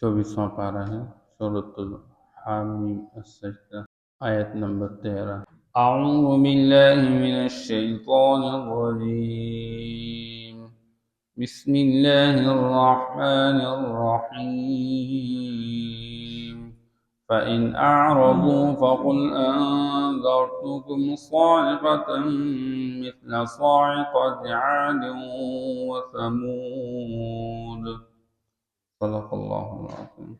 24واں پارہ ہے سورۃ الحامیم السجدہ، آیت نمبر 13۔ اعوذ باللہ من الشیطان الرجیم، بسم اللہ الرحمن الرحیم۔ فَإِنْ أَعْرَضُوا فَقُلْ أَنذَرْتُكُمْ صَاعِقَةً مِثْلَ صَاعِقَةِ عَادٍ وَثَمُودَ۔ صدق اللہ العظیم۔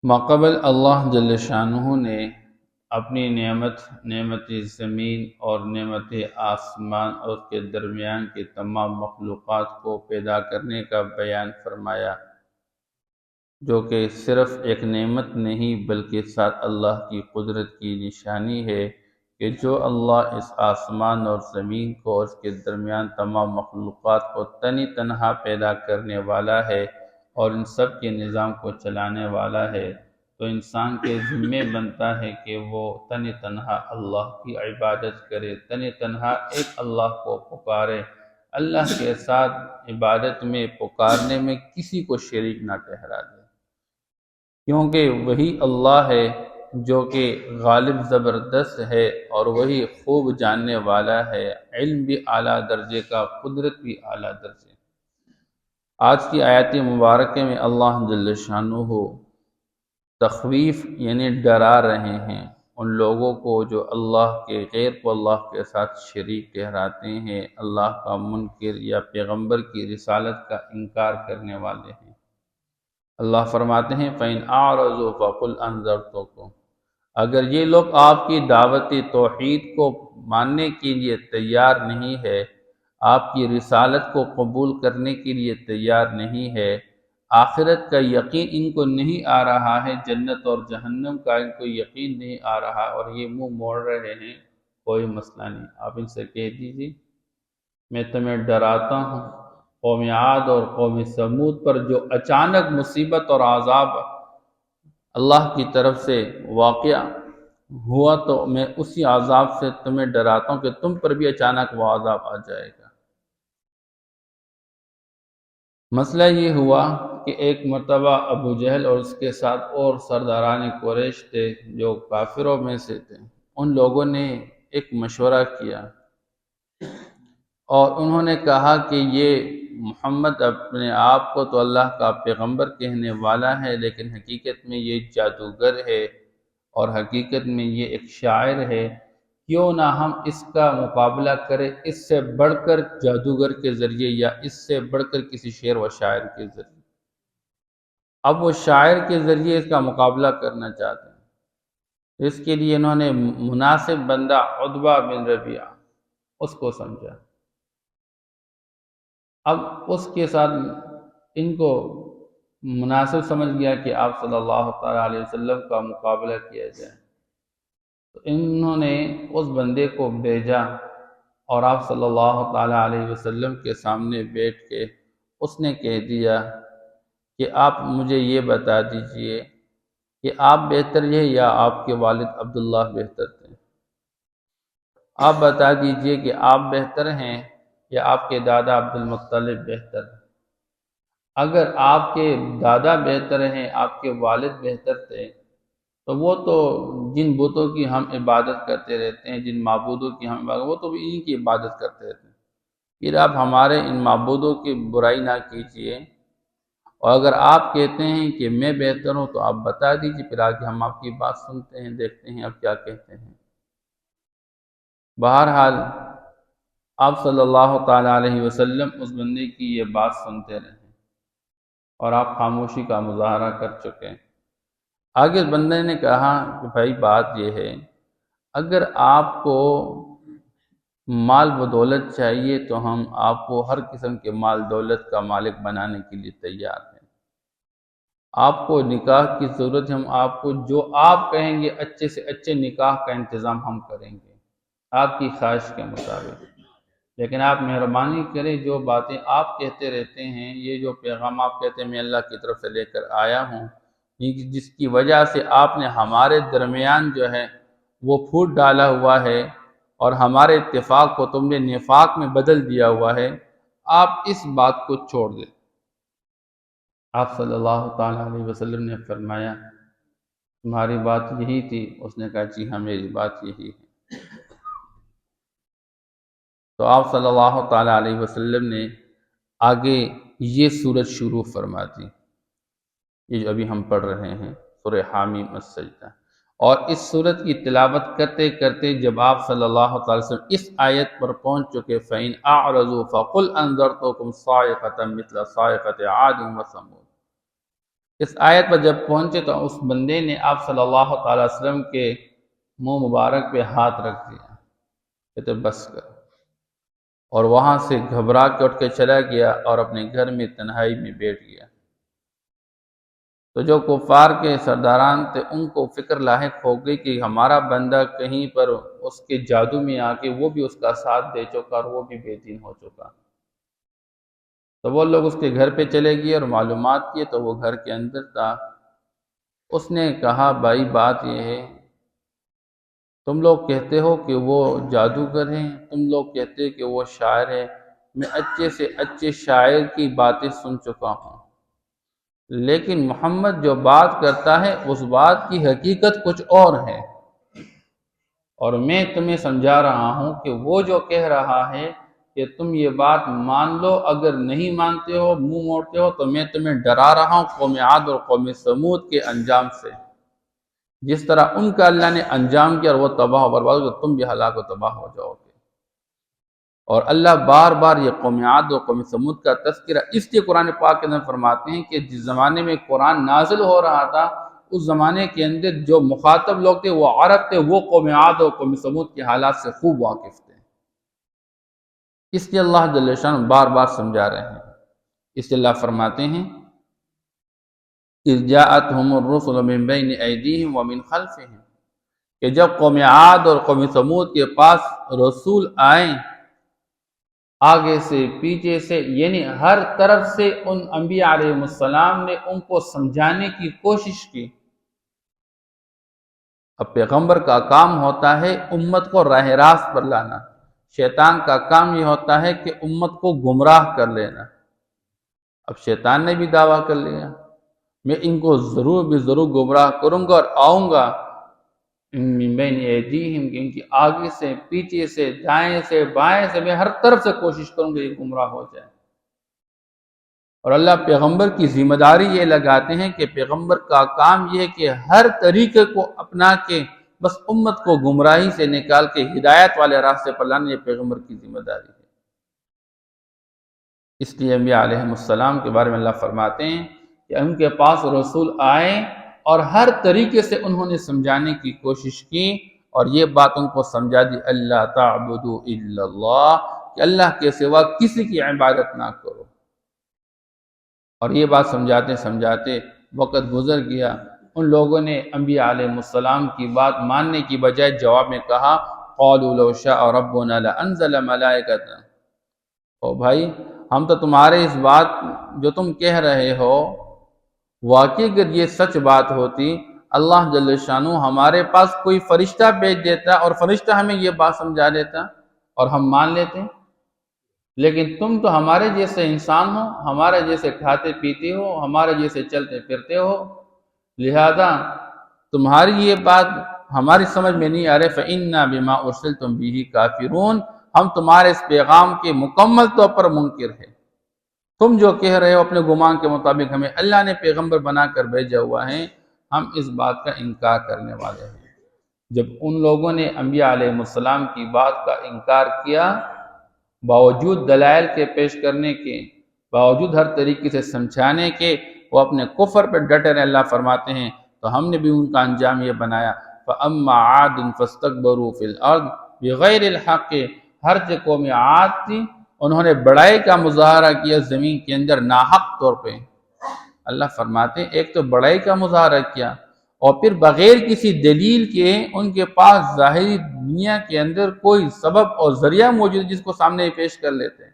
ماقبل اللہ جل شانہ نے اپنی نعمت زمین اور نعمت آسمان اور اس کے درمیان کے تمام مخلوقات کو پیدا کرنے کا بیان فرمایا، جو کہ صرف ایک نعمت نہیں بلکہ ساتھ اللہ کی قدرت کی نشانی ہے کہ جو اللہ اس آسمان اور زمین کو اور اس کے درمیان تمام مخلوقات کو تنی تنہا پیدا کرنے والا ہے اور ان سب کے نظام کو چلانے والا ہے، تو انسان کے ذمہ بنتا ہے کہ وہ تنی تنہا اللہ کی عبادت کرے، تنی تنہا ایک اللہ کو پکارے، اللہ کے ساتھ عبادت میں پکارنے میں کسی کو شریک نہ ٹھہرا دے، کیونکہ وہی اللہ ہے جو کہ غالب زبردست ہے اور وہی خوب جاننے والا ہے، علم بھی اعلیٰ درجے کا، قدرت بھی اعلیٰ درجے۔ آج کی آیت مبارکہ میں اللہ جل شانہ تخویف یعنی ڈرا رہے ہیں ان لوگوں کو جو اللہ کے غیر کو اللہ کے ساتھ شریک ٹھہراتے ہیں، اللہ کا منکر یا پیغمبر کی رسالت کا انکار کرنے والے ہیں۔ اللہ فرماتے ہیں فَإِنْ أَعْرَضُوا فَقُلْ أَنذَرْتُكُمْ، اگر یہ لوگ آپ کی دعوت توحید کو ماننے کے لیے تیار نہیں ہے، آپ کی رسالت کو قبول کرنے کے لیے تیار نہیں ہے، آخرت کا یقین ان کو نہیں آ رہا ہے، جنت اور جہنم کا ان کو یقین نہیں آ رہا اور یہ منہ موڑ رہے ہیں، کوئی مسئلہ نہیں، آپ ان سے کہہ دیجیے میں تمہیں ڈراتا ہوں قوم عاد اور قوم ثمود پر جو اچانک مصیبت اور عذاب اللہ کی طرف سے واقع ہوا، تو میں اسی عذاب سے تمہیں ڈراتا ہوں کہ تم پر بھی اچانک وہ عذاب آ جائے گا۔ مسئلہ یہ ہوا کہ ایک مرتبہ ابو جہل اور اس کے ساتھ اور سرداران قریش تھے جو کافروں میں سے تھے، ان لوگوں نے ایک مشورہ کیا اور انہوں نے کہا کہ یہ محمد اپنے آپ کو تو اللہ کا پیغمبر کہنے والا ہے، لیکن حقیقت میں یہ جادوگر ہے اور حقیقت میں یہ ایک شاعر ہے، کیوں نہ ہم اس کا مقابلہ کریں اس سے بڑھ کر جادوگر کے ذریعے یا اس سے بڑھ کر کسی شعر و شاعر کے ذریعے۔ اب وہ شاعر کے ذریعے اس کا مقابلہ کرنا چاہتے ہیں، اس کے لیے انہوں نے مناسب بندہ عتبہ بن ربیعہ اس کو سمجھا۔ اب اس کے ساتھ ان کو مناسب سمجھ گیا کہ آپ صلی اللہ تعالیٰ علیہ وسلم کا مقابلہ کیا جائے، تو انہوں نے اس بندے کو بھیجا اور آپ صلی اللہ تعالیٰ علیہ وسلم کے سامنے بیٹھ کے اس نے کہہ دیا کہ آپ مجھے یہ بتا دیجئے کہ آپ بہتر ہیں یا آپ کے والد عبداللہ بہتر تھے، آپ بتا دیجئے کہ آپ بہتر ہیں یا آپ کے دادا عبد المطلب بہتر ہیں۔ اگر آپ کے دادا بہتر ہیں، آپ کے والد بہتر تھے، تو وہ تو جن بتوں کی ہم عبادت کرتے رہتے ہیں، جن معبودوں کی ہم عبادت، وہ تو انہی کی عبادت کرتے رہتے ہیں، پھر آپ ہمارے ان معبودوں کی برائی نہ کیجیے، اور اگر آپ کہتے ہیں کہ میں بہتر ہوں تو آپ بتا دیجیے، پھر آگے ہم آپ کی بات سنتے ہیں، دیکھتے ہیں آپ کیا کہتے ہیں۔ بہرحال آپ صلی اللہ تعالیٰ علیہ وسلم اس بندے کی یہ بات سنتے رہے اور آپ خاموشی کا مظاہرہ کر چکے ہیں۔ آگے اس بندے نے کہا کہ بھائی بات یہ ہے، اگر آپ کو مال و دولت چاہیے تو ہم آپ کو ہر قسم کے مال دولت کا مالک بنانے کے لیے تیار ہیں، آپ کو نکاح کی ضرورت ہے، ہم آپ کو جو آپ کہیں گے اچھے سے اچھے نکاح کا انتظام ہم کریں گے آپ کی خواہش کے مطابق، لیکن آپ مہربانی کریں جو باتیں آپ کہتے رہتے ہیں، یہ جو پیغام آپ کہتے ہیں میں اللہ کی طرف سے لے کر آیا ہوں، جس کی وجہ سے آپ نے ہمارے درمیان جو ہے وہ پھوٹ ڈالا ہوا ہے اور ہمارے اتفاق کو تم نے نفاق میں بدل دیا ہوا ہے، آپ اس بات کو چھوڑ دیں۔ آپ صلی اللہ تعالیٰ علیہ وسلم نے فرمایا تمہاری بات یہی تھی؟ اس نے کہا جی ہاں میری بات یہی ہے۔ تو آپ صلی اللہ تعالیٰ علیہ وسلم نے آگے یہ سورت شروع فرما دی، یہ جو ابھی ہم پڑھ رہے ہیں سورہ حامیم السجدہ۔ اور اس سورت کی تلاوت کرتے کرتے جب آپ صلی اللہ تعالی وسلم اس آیت پر پہنچ چکے فَإِنْ أَعْرَضُوا فَقُلْ أَنذَرْتُكُمْ صَاعِقَةً مِثْلَ صَاعِقَةِ عَادٍ وَثَمُودَ، اس آیت پر جب پہنچے تو اس بندے نے آپ صلی اللہ تعالی وسلم کے منہ مبارک پہ ہاتھ رکھ دیا، کہتے بس کر، اور وہاں سے گھبرا کے اٹھ کے چلا گیا اور اپنے گھر میں تنہائی میں بیٹھ گیا۔ تو جو کفار کے سرداران تھے ان کو فکر لاحق ہو گئی کہ ہمارا بندہ کہیں پر اس کے جادو میں آ کے وہ بھی اس کا ساتھ دے چکا اور وہ بھی بے دین ہو چکا۔ تو وہ لوگ اس کے گھر پہ چلے گئے اور معلومات کیے تو وہ گھر کے اندر تھا۔ اس نے کہا بھائی بات یہ ہے، تم لوگ کہتے ہو کہ وہ جادوگر ہیں، تم لوگ کہتے ہو کہ وہ شاعر ہے، میں اچھے سے اچھے شاعر کی باتیں سن چکا ہوں، لیکن محمد جو بات کرتا ہے اس بات کی حقیقت کچھ اور ہے، اور میں تمہیں سمجھا رہا ہوں کہ وہ جو کہہ رہا ہے کہ تم یہ بات مان لو، اگر نہیں مانتے ہو منہ موڑتے ہو تو میں تمہیں ڈرا رہا ہوں قوم عاد اور قوم ثمود کے انجام سے، جس طرح ان کا اللہ نے انجام کیا اور وہ تباہ و برباد ہو، تو تم بھی ہلاک و تباہ ہو جاؤ گے۔ اور اللہ بار بار یہ قوم عاد اور قوم ثمود کا تذکرہ اس لیے قرآن پاک کے اندر فرماتے ہیں کہ جس زمانے میں قرآن نازل ہو رہا تھا اس زمانے کے اندر جو مخاطب لوگ تھے وہ عرب تھے، وہ قوم عاد اور قوم ثمود کے حالات سے خوب واقف تھے، اس لیے اللہ جل شانہ بار بار سمجھا رہے ہیں۔ اس لیے اللہ فرماتے ہیں اِذْ جَاءَتْهُمُ الرُّسُلُ مِنْ بَيْنِ أَيْدِيهِمْ وَمِنْ خَلْفِهِمْ، کہ جب قوم عاد اور قوم ثمود کے پاس رسول آئیں آگے سے پیچھے سے، یعنی ہر طرف سے ان انبیاء علیہ السلام نے ان کو سمجھانے کی کوشش کی۔ اب پیغمبر کا کام ہوتا ہے امت کو راہ راست پر لانا، شیطان کا کام یہ ہوتا ہے کہ امت کو گمراہ کر لینا۔ اب شیطان نے بھی دعویٰ کر لیا میں ان کو ضرور بھی ضرور گمراہ کروں گا اور آؤں گا من بین ایدیہم، کہ ان کی آگے سے پیچھے سے دائیں سے بائیں سے میں ہر طرف سے کوشش کروں گا یہ گمراہ ہو جائے۔ اور اللہ پیغمبر کی ذمہ داری یہ لگاتے ہیں کہ پیغمبر کا کام یہ ہے کہ ہر طریقے کو اپنا کے بس امت کو گمراہی سے نکال کے ہدایت والے راستے پر لانا، یہ پیغمبر کی ذمہ داری ہے۔ اس لیے انبیاء علیہ السلام کے بارے میں اللہ فرماتے ہیں کہ ان کے پاس رسول آئے اور ہر طریقے سے انہوں نے سمجھانے کی کوشش کی، اور یہ بات ان کو سمجھا دی اللہ تعبدوا الا اللہ، کہ اللہ کے سوا کسی کی عبادت نہ کرو۔ اور یہ بات سمجھاتے سمجھاتے وقت گزر گیا، ان لوگوں نے انبیاء علیہ السلام کی بات ماننے کی بجائے جواب میں کہا قالوا لو شاء ربنا لانزل ملائکۃ، او بھائی ہم تو تمہارے اس بات جو تم کہہ رہے ہو واقعی اگر یہ سچ بات ہوتی اللہ جل شانہ ہمارے پاس کوئی فرشتہ بھیج دیتا اور فرشتہ ہمیں یہ بات سمجھا دیتا اور ہم مان لیتے، لیکن تم تو ہمارے جیسے انسان ہو، ہمارے جیسے کھاتے پیتے ہو، ہمارے جیسے چلتے پھرتے ہو، لہذا تمہاری یہ بات ہماری سمجھ میں نہیں آ رہے، فَإِنَّا بِمَا أُرْسِلْتُمْ بِهِ كَافِرُونَ، ہم تمہارے اس پیغام کے مکمل طور پر منکر ہیں۔ تم جو کہہ رہے ہو اپنے گمان کے مطابق ہمیں اللہ نے پیغمبر بنا کر بھیجا ہوا ہے، ہم اس بات کا انکار کرنے والے ہیں۔ جب ان لوگوں نے انبیاء علیہ السلام کی بات کا انکار کیا، باوجود دلائل کے پیش کرنے کے، باوجود ہر طریقے سے سمجھانے کے، وہ اپنے کفر پر ڈٹے رہے، اللہ فرماتے ہیں تو ہم نے بھی ان کا انجام یہ بنایا فَأَمَّا عَادٌ فَاسْتَكْبَرُوا فِي الْأَرْضِ بِغَيْرِ الْحَقِّ، ہر جو قوم عاد تھی انہوں نے بڑائی کا مظاہرہ کیا زمین کے اندر ناحق طور پہ۔ اللہ فرماتے ہیں ایک تو بڑائی کا مظاہرہ کیا اور پھر بغیر کسی دلیل کے ان کے پاس ظاہری دنیا کے اندر کوئی سبب اور ذریعہ موجود جس کو سامنے پیش کر لیتے ہیں،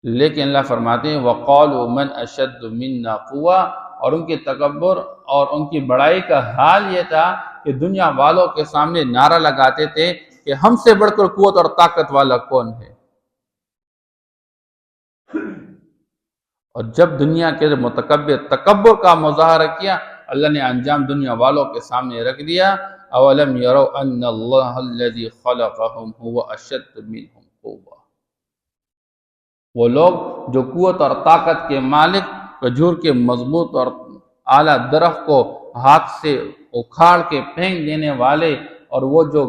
لیکن اللہ فرماتے ہیں وَقَالُوا مَنْ أَشَدُّ مِنَّا قُوَّةً، اور ان کے تکبر اور ان کی بڑائی کا حال یہ تھا کہ دنیا والوں کے سامنے نعرہ لگاتے تھے کہ ہم سے بڑھ کر قوت اور طاقت والا کون ہے۔ اور جب دنیا کے متکبر تکبر کا مظاہرہ کیا، اللہ نے انجام دنیا والوں کے سامنے رکھ دیا۔ اولم یروا ان اللہ الذی خلقهم هو اشد منهم قوة۔ وہ لوگ جو قوت اور طاقت کے مالک، کھجور کے مضبوط اور اعلیٰ درخت کو ہاتھ سے اکھاڑ کے پھینک دینے والے، اور وہ جو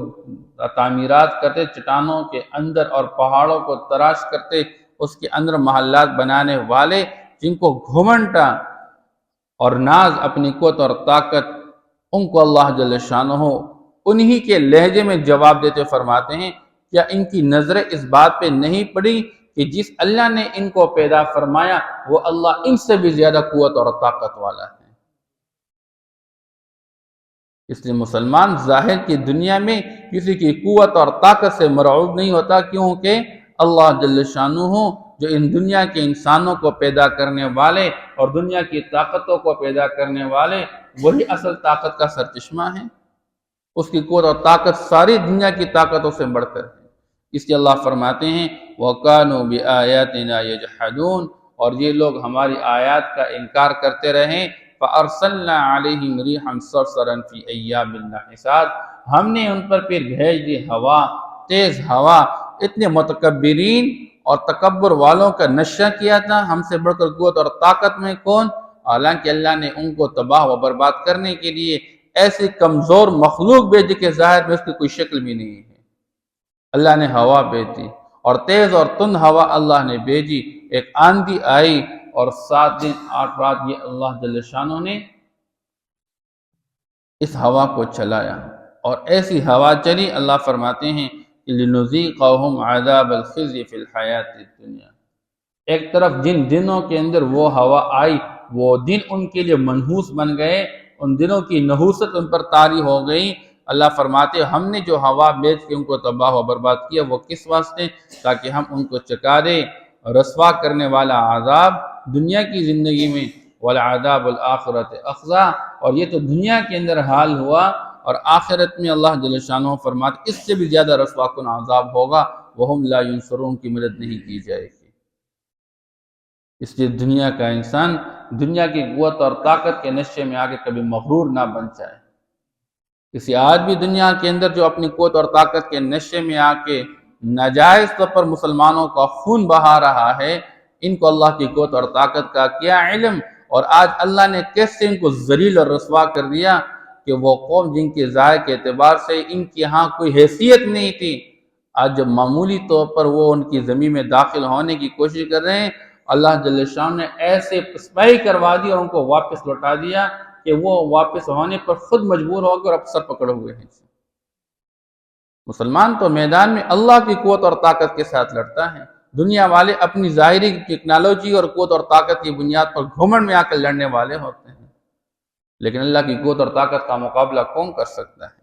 تعمیرات کرتے چٹانوں کے اندر اور پہاڑوں کو تراش کرتے اس کے اندر محلات بنانے والے، جن کو گھمنڈ اور ناز اپنی قوت اور طاقت، ان کو اللہ جل شانہ انہی کے لہجے میں جواب دیتے فرماتے ہیں، کیا ان کی نظریں اس بات پہ نہیں پڑی کہ جس اللہ نے ان کو پیدا فرمایا وہ اللہ ان سے بھی زیادہ قوت اور طاقت والا ہے۔ اس لیے مسلمان ظاہر کی دنیا میں کسی کی قوت اور طاقت سے مرعوب نہیں ہوتا، کیونکہ اللہ جل شانہ جو ان دنیا کے انسانوں کو پیدا کرنے والے اور دنیا کی طاقتوں کو پیدا کرنے والے، وہی اصل طاقت کا سرچشمہ ہے۔ اس کی قوت اور طاقت ساری دنیا کی طاقتوں سے بڑھ کر ہے۔ اس لیے اللہ فرماتے ہیں وَقَانُوا بِآيَاتِنَا يَجْحَدُونَ، اور یہ لوگ ہماری آیات کا انکار کرتے رہیں۔ فَأَرْسَلْنَا عَلَيْهِمْ رِيحًا صَرْصَرًا فِي أَيَّامٍ نَحِسَاتٍ، ہم نے ان پر پھر بھیج دی ہوا، تیز ہوا۔ اتنے متکبرین اور تکبر والوں کا نشہ کیا تھا، ہم سے بڑھ کر قوت اور طاقت میں کون؟ حالانکہ اللہ نے ان کو تباہ و برباد کرنے کے لیے ایسی کمزور مخلوق بھیجی کہ ظاہر میں اس کی کوئی شکل بھی نہیں ہے۔ اللہ نے ہوا بھیجی، اور تیز اور تند ہوا اللہ نے بھیجی، ایک آندھی آئی، اور 7 دن 8 رات یہ اللہ جل شانہ نے اس ہوا کو چلایا، اور ایسی ہوا چلی، اللہ فرماتے ہیں لِنُذِيقَهُمْ عَذَابَ الْخِزْيِ فِي الْحَيَاةِ الدُّنْيَا۔ ایک طرف جن دنوں کے اندر وہ ہوا آئی، وہ دن ان کے لیے منحوس بن گئے، ان دنوں کی نحوست ان پر طاری ہو گئی۔ اللہ فرماتے ہم نے جو ہوا بھیج کے ان کو تباہ و برباد کیا، وہ کس واسطے؟ تاکہ ہم ان کو چکا دیں رسوا کرنے والا عذاب دنیا کی زندگی میں، وَالْعَذَابُ الْآخِرَةِ أَخْزَىٰ، اور یہ تو دنیا کے اندر حال ہوا، اور آخرت میں اللہ جل شانہ فرماتے اس سے بھی زیادہ رسوا کن عذاب ہوگا، وَهُمْ لَا يُنصَرُونَ، کی مدد نہیں کی جائے گی۔ اس لیے دنیا کا انسان دنیا کی قوت اور طاقت کے نشے میں آگے کبھی مغرور نہ بن جائے۔ کسی آج بھی دنیا کے اندر جو اپنی قوت اور طاقت کے نشے میں آ کے ناجائز طور پر مسلمانوں کا خون بہا رہا ہے، ان کو اللہ کی قوت اور طاقت کا کیا علم، اور آج اللہ نے کیسے ان کو ذلیل اور رسوا کر دیا کہ وہ قوم جن کے ظاہر کے اعتبار سے ان کی ہاں کوئی حیثیت نہیں تھی، آج جب معمولی طور پر وہ ان کی زمین میں داخل ہونے کی کوشش کر رہے ہیں، اللہ جل شانہ نے ایسے پسپائی کروا دی اور ان کو واپس لوٹا دیا کہ وہ واپس ہونے پر خود مجبور ہو گئے اور اب سر پکڑے ہوئے ہیں۔ مسلمان تو میدان میں اللہ کی قوت اور طاقت کے ساتھ لڑتا ہے، دنیا والے اپنی ظاہری ٹیکنالوجی اور قوت اور طاقت کی بنیاد پر گھمنڈ میں آ کر لڑنے والے ہوتے ہیں، لیکن اللہ کی قوت اور طاقت کا مقابلہ کون کر سکتا ہے؟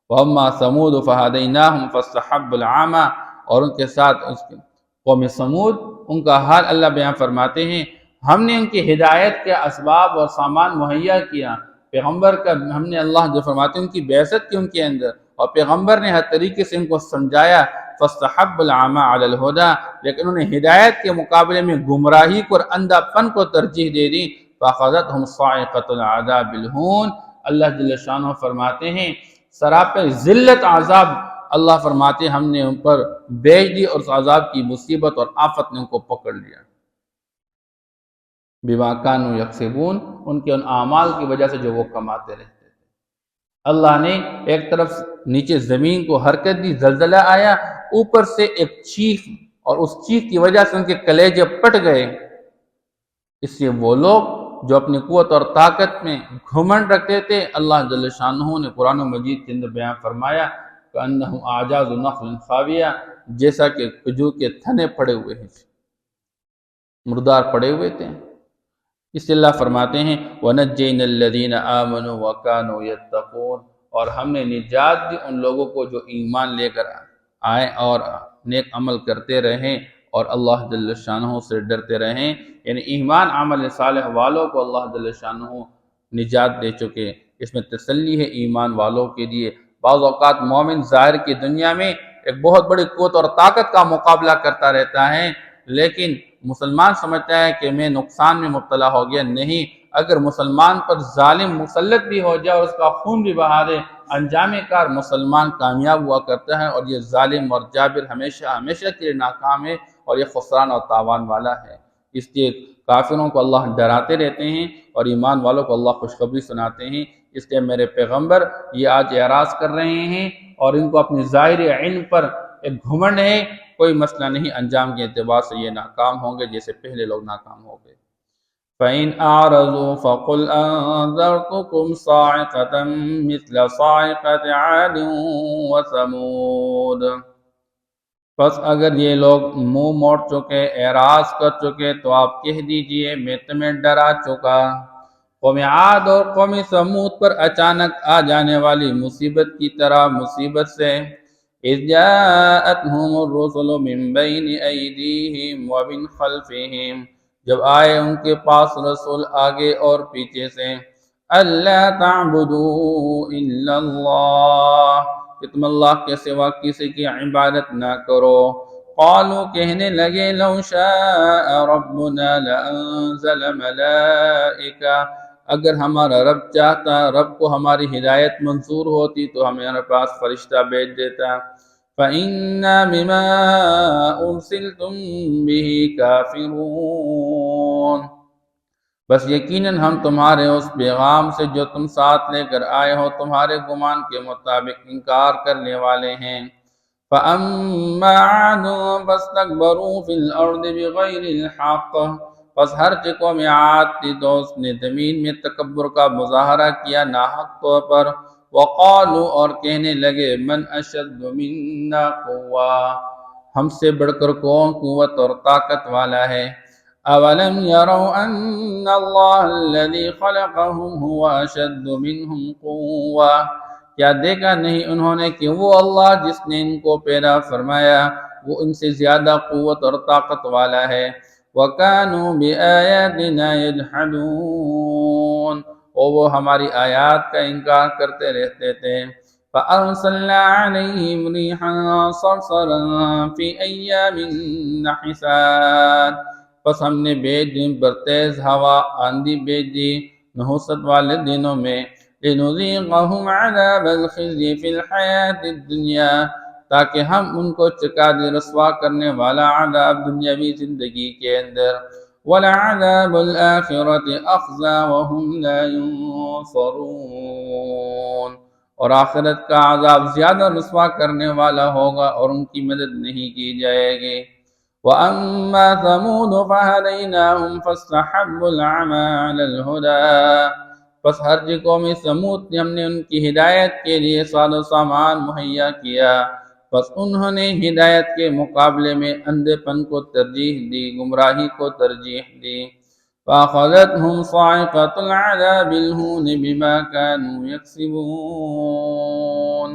وَأَمَّا ثَمُودُ فَهَدَيْنَاهُمْ فَاسْتَحَبُّوا الْعَمَىٰ، اور ان کے ساتھ قوم سمود، ان کا حال اللہ بیان فرماتے ہیں ہم نے ان کی ہدایت کے اسباب اور سامان مہیا کیا، پیغمبر کا ہم نے اللہ جو فرماتے ہیں ان کی بعثت کی ان کے اندر، اور پیغمبر نے ہر طریقے سے ان کو سمجھایا، فَاسْتَحَبُّوا الْعَمَىٰ عَلَى الْهُدَىٰ، لیکن انہوں نے ہدایت کے مقابلے میں گمراہی کو اور اندھا پن کو ترجیح دے دی، فَأَخَذَتْهُمْ صَاعِقَةُ الْعَذَابِ الْهُونِ، اللہ جل شانہ فرماتے ہیں سراپے ذلت عذاب، اللہ فرماتے ہیں ہم نے ان پر بھیج دی، اور اس عذاب کی مصیبت اور آفت نے ان کو پکڑ لیا، بِمَا كَانُوا يَكْسِبُونَ، ان کے ان اعمال کی وجہ سے جو وہ کماتے رہتے تھے۔ اللہ نے ایک طرف نیچے زمین کو حرکت دی، زلزلہ آیا، اوپر سے ایک چیخ، اور اس چیخ کی وجہ سے ان کے کلیجے پھٹ گئے۔ اس لیے وہ لوگ جو اپنی قوت اور طاقت میں گھمنڈ رکھتے تھے، اللہ جل شانہ نے قرآن مجید کے اندر بیان فرمایا کأنہم اعجاز نخل خاویہ، جیسا کہ کھجور کے تھنے پڑے ہوئے ہیں، مردار پڑے ہوئے تھے۔ اس لیے اللہ فرماتے ہیں وَنَجَّيْنَا الَّذِينَ آمَنُوا وَكَانُوا يَتَّقُونَ، اور ہم نے نجات دی ان لوگوں کو جو ایمان لے کر آئے اور نیک عمل کرتے رہیں اور اللہ جل شانہ سے ڈرتے رہیں، یعنی ایمان عمل صالح والوں کو اللہ جل شانہ نجات دے چکے۔ اس میں تسلی ہے ایمان والوں کے لیے۔ بعض اوقات مومن ظاہر کی دنیا میں ایک بہت بڑی قوت اور طاقت کا مقابلہ کرتا رہتا ہے، لیکن مسلمان سمجھتا ہے کہ میں نقصان میں مبتلا ہو گیا، نہیں، اگر مسلمان پر ظالم مسلط بھی ہو جائے اور اس کا خون بھی بہا دے، انجام کار مسلمان کامیاب ہوا کرتا ہے، اور یہ ظالم اور جابر ہمیشہ ہمیشہ کے لیے ناکام ہے اور یہ خسران اور تاوان والا ہے۔ اس لیے کافروں کو اللہ ڈراتے رہتے ہیں اور ایمان والوں کو اللہ خوشخبری سناتے ہیں۔ اس لیے میرے پیغمبر یہ آج اعراض کر رہے ہیں اور ان کو اپنی ظاہر علم پر ایک گھمنڈ ہے، کوئی مسئلہ نہیں، انجام کے اعتبار سے یہ ناکام ہوں گے جیسے پہلے لوگ ناکام ہو گئے۔ فَإِنْ أَعْرَضُوا فَقُلْ أَنذَرْتُكُمْ صَاعِقَةً مِثْلَ صَاعِقَةِ عَادٍ وَثَمُودَ۔ بس اگر یہ لوگ منہ موڑ چکے، اعراض کر چکے، تو آپ کہہ دیجئے میں تمہیں ڈرا چکا قوم عاد اور قوم ثمود پر اچانک آ جانے والی مصیبت کی طرح مصیبت سے۔ اِذْ جَاءَتْهُمُ الرُّسُلُ مِنْ بَيْنِ أَيْدِيهِمْ وَمِنْ خَلْفِهِمْ، جب آئے ان کے پاس رسول آگے اور پیچھے سے، أَلَّا تَعْبُدُوا إِلَّا اللَّهَ، کہ تم اللہ کے سوا کسی کی عبادت نہ کرو۔ قالوا کہنے لگے لو شاء ربنا لأنزل ملائکہ، اگر ہمارا رب چاہتا، رب کو ہماری ہدایت منظور ہوتی تو ہمارے پاس فرشتہ بھیج دیتا۔ فَإِنَّا بِمَا أُرْسِلْتُم بِهِ كَافِرُونَ، بس یقیناً ہم تمہارے اس پیغام سے جو تم ساتھ لے کر آئے ہو تمہارے گمان کے مطابق انکار کرنے والے ہیں۔ فَأَمَّا عَادٌ فَاسْتَكْبَرُوا فِي الْأَرْضِ بِغَيْرِ الْحَقِّ، پس ہر قوم عاد تھی تو اس نے زمین میں تکبر کا مظاہرہ کیا ناحق طور پر۔ وَقَالُوا اور کہنے لگے مَنْ أَشَدُّ مِنَّا قُوَّةً، ہم سے بڑھ کر کون قوت اور طاقت والا ہے۔ أَوَلَمْ يَرَوْا أَنَّ اللَّهَ الَّذِي خَلَقَهُمْ هُوَ أَشَدُّ مِنْهُمْ قُوَّةً، کیا دیکھا نہیں انہوں نے کہ وہ اللہ جس نے ان کو پیدا فرمایا وہ ان سے زیادہ قوت اور طاقت والا ہے۔ وَكَانُوا بِآيَاتِنَا يَجْحَدُونَ، اور وہ ہماری آیات کا انکار کرتے رہتے تھے۔ فَأَرْسَلْنَا عَلَيْهِمْ رِيحًا صَرْصَرًا فِي أَيَّامٍ نَحِسَاتٍ، پس ہم نے بھیج دن پر تیز ہوا آندھی بھیج دی نحوست والے دنوں میں۔ لِنُذِيقَهُمْ عَذَابَ الْخِزْيِ فِي الْحَيَاةِ الدُّنْيَا، تاکہ ہم ان کو چکا دے رسوا کرنے والا عذاب دنیاوی زندگی کے اندر۔ وَلَعَذَابُ الْآخِرَةِ أَخْزَىٰ وَهُمْ لَا يُنصَرُونَ، اور آخرت کا عذاب زیادہ رسوا کرنے والا ہوگا اور ان کی مدد نہیں کی جائے گی۔ وَأَمَّا ثَمُودُ فَهَدَيْنَاهُمْ فَاسْتَحَبُّوا الْعَمَىٰ عَلَى الْهُدَىٰ، پس ہر قوم سمود نے ہم نے ان کی ہدایت کے لیے ساز و سامان مہیا کیا، بس انہوں نے ہدایت کے مقابلے میں اندھے پن کو ترجیح دی، گمراہی کو ترجیح دی۔ فَأَخَذَتْهُمْ صَاعِقَةُ الْعَذَابِ الْهُونِ بِمَا كَانُوا يَكْسِبُونَ،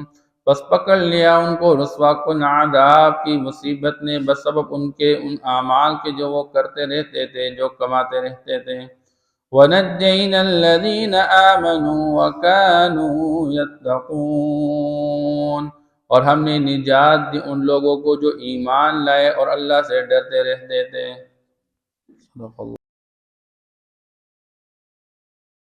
بس پکڑ لیا ان کو رسوا کن عذاب کی مصیبت نے بسبب ان کے ان اعمال کے جو وہ کرتے رہتے تھے، جو کماتے رہتے تھے۔ وَنَجَّيْنَا الَّذِينَ آمَنُوا وَكَانُوا يَتَّقُونَ، اور ہم نے نجات دی ان لوگوں کو جو ایمان لائے اور اللہ سے ڈرتے رہتے تھے۔